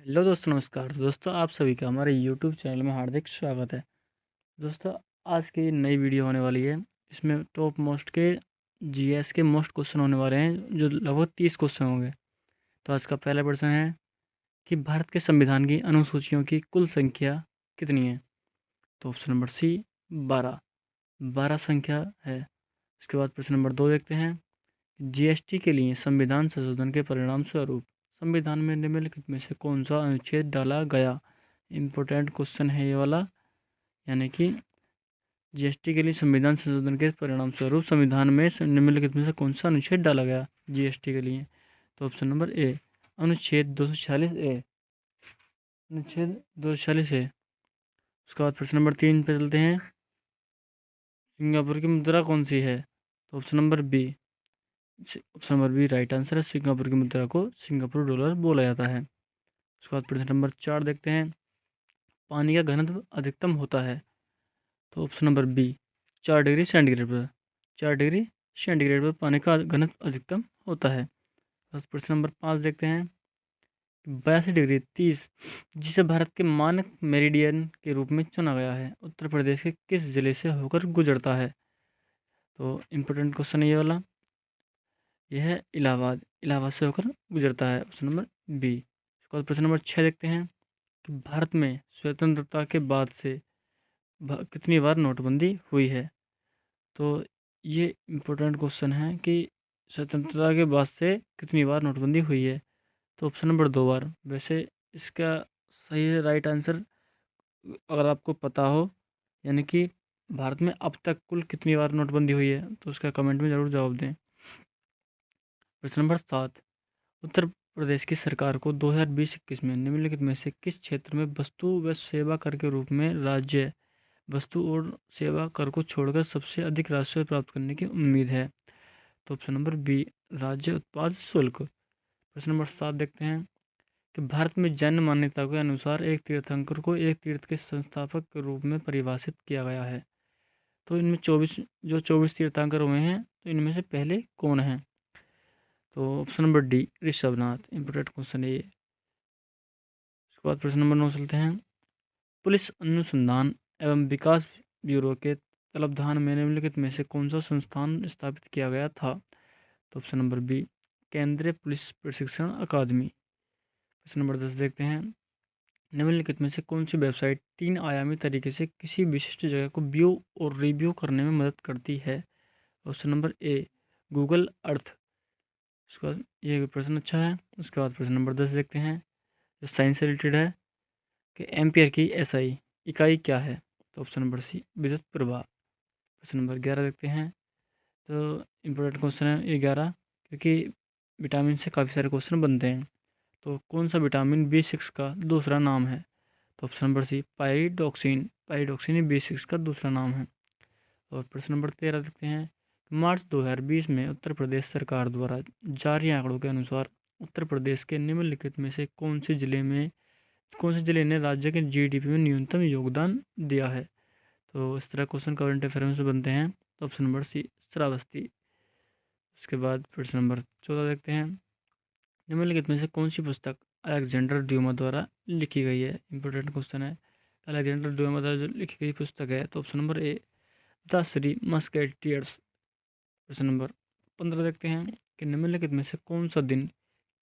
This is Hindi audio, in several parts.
हेलो दोस्तों, नमस्कार दोस्तों। आप सभी का हमारे यूट्यूब चैनल में हार्दिक स्वागत है। दोस्तों, आज की नई वीडियो होने वाली है। इसमें टॉप मोस्ट के जीएस के मोस्ट क्वेश्चन होने वाले हैं, जो लगभग 30 क्वेश्चन होंगे। तो आज का पहला प्रश्न है कि भारत के संविधान की अनुसूचियों की कुल संख्या कितनी है। तो ऑप्शन नंबर सी 12 12 संख्या है। इसके बाद प्रश्न नंबर 2 देखते हैं। जीएसटी के लिए संविधान संशोधन के परिणाम स्वरूप संविधान में निम्नलिखित में से कौन सा अनुच्छेद डाला गया। इम्पोर्टेंट क्वेश्चन है ये वाला। यानी कि जीएसटी के लिए संविधान संशोधन के परिणाम स्वरूप संविधान में निम्नलिखित में से कौन सा अनुच्छेद डाला गया जीएसटी के लिए। तो ऑप्शन नंबर ए अनुच्छेद 246 ए। अनुच्छेद 246 है। उसके बाद प्रश्न नंबर 3 पे चलते हैं। सिंगापुर की मुद्रा कौन सी है। तो option number B. Option number B right answer है। सिंगापुर की मुद्रा को सिंगापुर डॉलर बोला जाता है। उसके बाद प्रश्न नंबर 4 देखते हैं। पानी का घनत्व अधिकतम होता है। तो option number B 4 degree centigrade पर। 4 डिग्री सेंटीग्रेड पर पानी का घनत्व अधिकतम होता है। बस प्रश्न नंबर 5 देखते हैं। 82 डिग्री 30 जिसे भारत के मानक मेरिडियन के रूप में चुना गया है, उत्तर प्रदेश के किस जिले से होकर गुजरता है। तो इम्पोर्टेंट क्वेश्चन है ये वाला। यह है इलाहाबाद। इलाहाबाद से होकर गुजरता है। Option number B. उसके बाद प्रश्न नंबर 6 देखते हैं कि भारत में स्वतंत्रता के बाद से कितनी बार नोटबंदी हुई है। तो ये इम्पोर्टेंट क्वेश्चन है कि स्वतंत्रता के बाद से कितनी बार नोटबंदी हुई है। तो ऑप्शन नंबर 2 बार। वैसे इसका सही है राइट आंसर, अगर आपको पता हो, यानी कि भारत में अब तक कुल कितनी बार नोटबंदी हुई है, तो उसका कमेंट में ज़रूर जवाब दें। प्रश्न नंबर 7। उत्तर प्रदेश की सरकार को 2020-21 में निम्नलिखित में से किस क्षेत्र में वस्तु व सेवा कर के रूप में राज्य वस्तु और सेवा कर को छोड़कर सबसे अधिक राजस्व प्राप्त करने की उम्मीद है। तो ऑप्शन नंबर बी राज्य उत्पाद शुल्क। प्रश्न नंबर 7 देखते हैं कि भारत में जैन मान्यता के अनुसार एक तीर्थंकर को एक तीर्थ के संस्थापक के रूप में परिभाषित किया गया है। तो इनमें 24 तीर्थंकर हुए हैं, तो इनमें से पहले कौन है। तो option number D Rishabhanath. Important question है ये। उसके बाद प्रश्न नंबर 9 चलते हैं। पुलिस अनुसंधान एवं विकास ब्यूरो के तत्वावधान में निम्नलिखित में से कौन सा संस्थान स्थापित किया गया था। तो ऑप्शन नंबर बी केंद्रीय पुलिस प्रशिक्षण अकादमी। प्रश्न नंबर 10 देखते हैं। निम्नलिखित में से कौन सी वेबसाइट 3 आयामी तरीके से किसी विशिष्ट जगह को व्यू और रिव्यू करने में मदद करती है। Option number A Google Earth. उसके बाद ये प्रश्न अच्छा है। उसके बाद प्रश्न नंबर 10 देखते हैं, जो साइंस से रिलेटेड है, कि एम्पियर की एसआई इकाई क्या है। तो ऑप्शन नंबर सी विद्युत प्रवाह। प्रश्न नंबर 11 देखते हैं। तो इम्पोर्टेंट क्वेश्चन है ये 11, क्योंकि विटामिन से काफ़ी सारे क्वेश्चन बनते हैं। तो कौन सा विटामिन B6 का दूसरा नाम है। तो ऑप्शन नंबर सी पाइरिडॉक्सिन। पाइरिडॉक्सिन ही B6 का दूसरा नाम है। और प्रश्न नंबर 13 देखते हैं। मार्च 2020 में उत्तर प्रदेश सरकार द्वारा जारी आंकड़ों के अनुसार उत्तर प्रदेश के निम्नलिखित में से कौन से जिले ने राज्य के जीडीपी में न्यूनतम योगदान दिया है। तो इस तरह क्वेश्चन करंट अफेयर से बनते हैं। तो ऑप्शन नंबर सी श्रावस्ती। उसके बाद प्रश्न नंबर 14 देखते हैं। निम्नलिखित में से कौन सी पुस्तक अलेक्जेंडर ड्यूमा द्वारा लिखी गई है। इंपॉर्टेंट क्वेश्चन है। अलेक्जेंडर ड्यूमा द्वारा जो लिखी गई पुस्तक है, तो option number A the three musketeers. प्रश्न नंबर 15 देखते हैं कि निम्नलिखित में से कौन सा दिन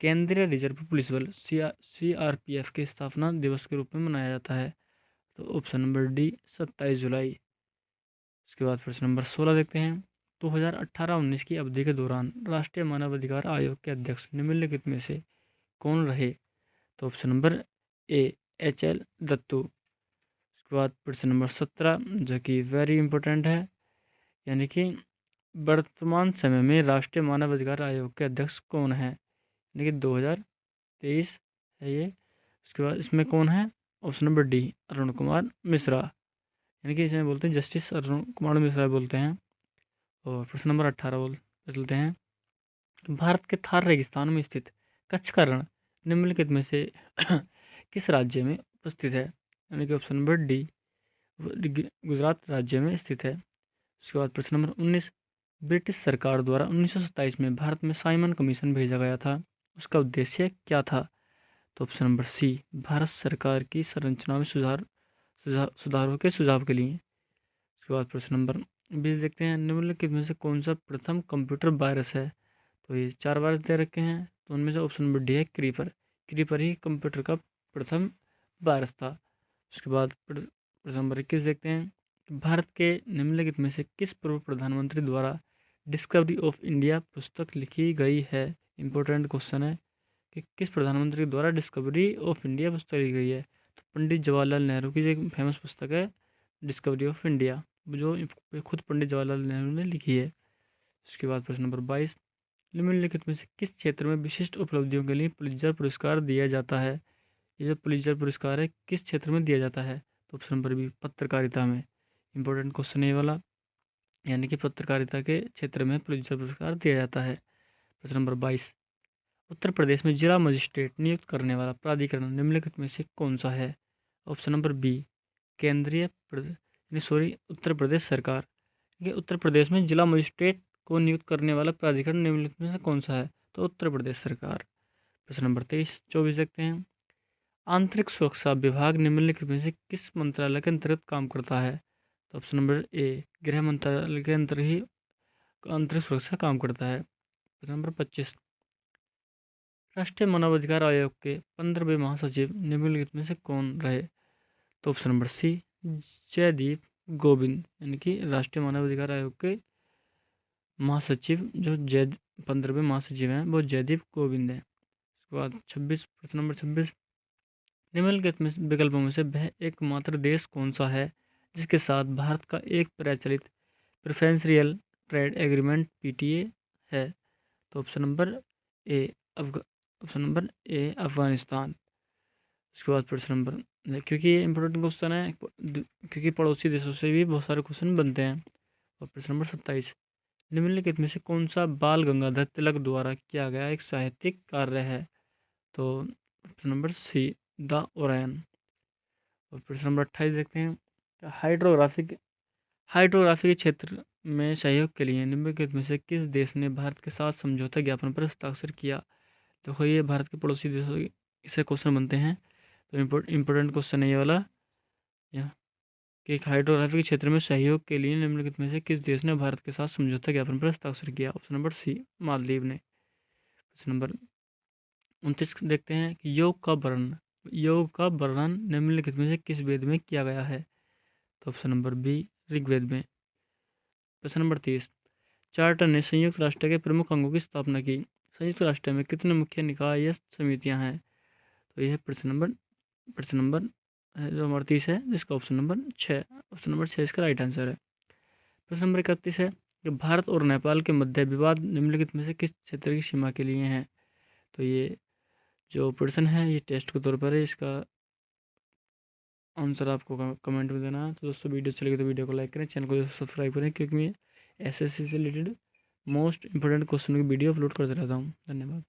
केंद्रीय रिजर्व पुलिस बल CRPF के स्थापना दिवस के रूप में मनाया जाता है। तो ऑप्शन नंबर डी 27 जुलाई। उसके बाद प्रश्न नंबर 16 देखते हैं। 2018-19 की अवधि के दौरान राष्ट्रीय मानवाधिकार आयोग के अध्यक्ष निम्नलिखित में से कौन रहे। तो option number A HL Dattu. उसके बाद प्रश्न नंबर 17, जो कि वेरी इंपॉर्टेंट है, यानी कि वर्तमान समय में राष्ट्रीय मानवाधिकार आयोग के अध्यक्ष कौन है। यानी कि 2023 है ये। उसके बाद इसमें कौन है। Option number D Arun Kumar Mishra. यानी कि इसे बोलते हैं जस्टिस अरुण कुमार मिश्रा बोलते हैं। और प्रश्न नंबर 18 चलते हैं। भारत के थार रेगिस्तान में स्थित कच्छ का रण निम्नलिखित में से किस राज्य में उपस्थित है। यानी कि ऑप्शन नंबर डी गुजरात राज्य में स्थित है। उसके बाद प्रश्न नंबर 19। ब्रिटिश सरकार द्वारा 1927 में भारत में साइमन कमीशन भेजा गया था, उसका उद्देश्य क्या था। तो ऑप्शन नंबर सी, भारत सरकार की संरचना में सुधारों के सुझाव के लिए। उसके बाद प्रश्न नंबर 20 देखते हैं, निम्नलिखित में से कौन सा प्रथम कंप्यूटर वायरस है। तो ये 4 वायरस दे रखे हैं, तो उनमें से ऑप्शन नंबर डी है क्रीपर। क्रीपर ही कंप्यूटर का प्रथम वायरस था। उसके बाद प्रश्न नंबर 21 देखते हैं, भारत के निम्नलिखित में से किस पूर्व प्रधानमंत्री द्वारा डिस्कवरी ऑफ इंडिया पुस्तक लिखी गई है। इंपॉर्टेंट क्वेश्चन है कि किस प्रधानमंत्री द्वारा डिस्कवरी ऑफ इंडिया पुस्तक लिखी गई है। तो पंडित जवाहरलाल नेहरू की जो एक फेमस पुस्तक है डिस्कवरी ऑफ इंडिया, जो खुद पंडित जवाहरलाल नेहरू ने लिखी है। उसके बाद प्रश्न नंबर 22, निम्नलिखित में से किस क्षेत्र में विशिष्ट उपलब्धियों के लिए पुलित्जर पुरस्कार दिया जाता है। ये जो पुलित्जर पुरस्कार है किस क्षेत्र में दिया जाता है। तो ऑप्शन नंबर बी, पत्रकारिता में। इंपॉर्टेंट क्वेश्चन ये वाला, यानी कि पत्रकारिता के क्षेत्र में पुलित्जर पुरस्कार दिया जाता है। प्रश्न नंबर 22, उत्तर प्रदेश में जिला मजिस्ट्रेट नियुक्त करने वाला प्राधिकरण निम्नलिखित में से कौन सा है। Option number B, Uttar Pradesh सरकार। ये उत्तर प्रदेश में जिला मजिस्ट्रेट को नियुक्त करने वाला प्राधिकरण निम्नलिखित में से कौन सा है। तो उत्तर प्रदेश सरकार। प्रश्न नंबर 24 देखते हैं, आंतरिक सुरक्षा विभाग निम्नलिखित में से किस मंत्रालय के अंतर्गत काम करता है। तो ऑप्शन नंबर ए, गृह मंत्रालय के अंतर्गत ही आंतरिक सुरक्षा काम करता है। प्रश्न नंबर 25, राष्ट्रीय मानवाधिकार आयोग के 15वें महासचिव निम्नलिखित में से कौन रहे। तो option number C, Jaydeep Govind, यानी कि राष्ट्रीय मानवाधिकार आयोग के महासचिव जो 15वें महासचिव हैं वो जयदीप गोविंद हैं। उसके बाद 26, प्रश्न नंबर 26, निम्नलिखित में विकल्पों में से वह एकमात्र देश कौन सा है जिसके साथ भारत का एक प्रचलित प्रेफरेंशियल ट्रेड एग्रीमेंट पीटीए है। तो ऑप्शन नंबर ए अफगानिस्तान। उसके बाद प्रश्न नंबर, क्योंकि ये इंपॉर्टेंट क्वेश्चन है क्योंकि पड़ोसी देशों से भी बहुत सारे क्वेश्चन बनते हैं। और प्रश्न नंबर 27, निम्नलिखित में से कौन सा बाल गंगाधर तिलक द्वारा किया गया एक साहित्यिक कार्य है। तो option number C, the Orion. और प्रश्न नंबर 28 देखते हैं, हाइड्रोग्राफी के क्षेत्र में सहयोग के लिए निम्नलिखित में से किस देश ने भारत के साथ समझौता ज्ञापन पर हस्ताक्षर किया। देखो ये भारत के पड़ोसी देशों से क्वेश्चन बनते हैं, तो इम्पोर्टेंट क्वेश्चन है ये वाला, या कि हाइड्रोग्राफी के क्षेत्र में सहयोग के लिए निम्नलिखित में से किस देश ने भारत के साथ समझौता ज्ञापन पर हस्ताक्षर किया। ऑप्शन नंबर सी, मालदीव ने। प्रश्न नंबर 29 देखते हैं कि योग का वर्णन निम्नलिखित में से किस वेद में किया गया है। तो ऑप्शन नंबर बी, ऋग्वेद में। प्रश्न नंबर 30, चार्टर ने संयुक्त राष्ट्र के प्रमुख अंगों की स्थापना की। संयुक्त राष्ट्र में कितने मुख्य निकाय या समितियां हैं। तो यह प्रश्न नंबर जो 38 है जिसका ऑप्शन नंबर 6, ऑप्शन नंबर 6 इसका राइट आंसर है। प्रश्न नंबर 31 है कि भारत और नेपाल के मध्य विवाद निम्नलिखित में से किस क्षेत्र की सीमा के लिए है। तो ये जो प्रश्न है ये टेस्ट के तौर पर है, इसका आंसर आपको कमेंट में देना है। तो दोस्तों वीडियो चलेगी तो वीडियो को लाइक करें, चैनल को सब्सक्राइब करें, क्योंकि मैं एसएससी से रिलेटेड मोस्ट इंपोर्टेंट क्वेश्चन की वीडियो अपलोड करते रहता हूँ। धन्यवाद।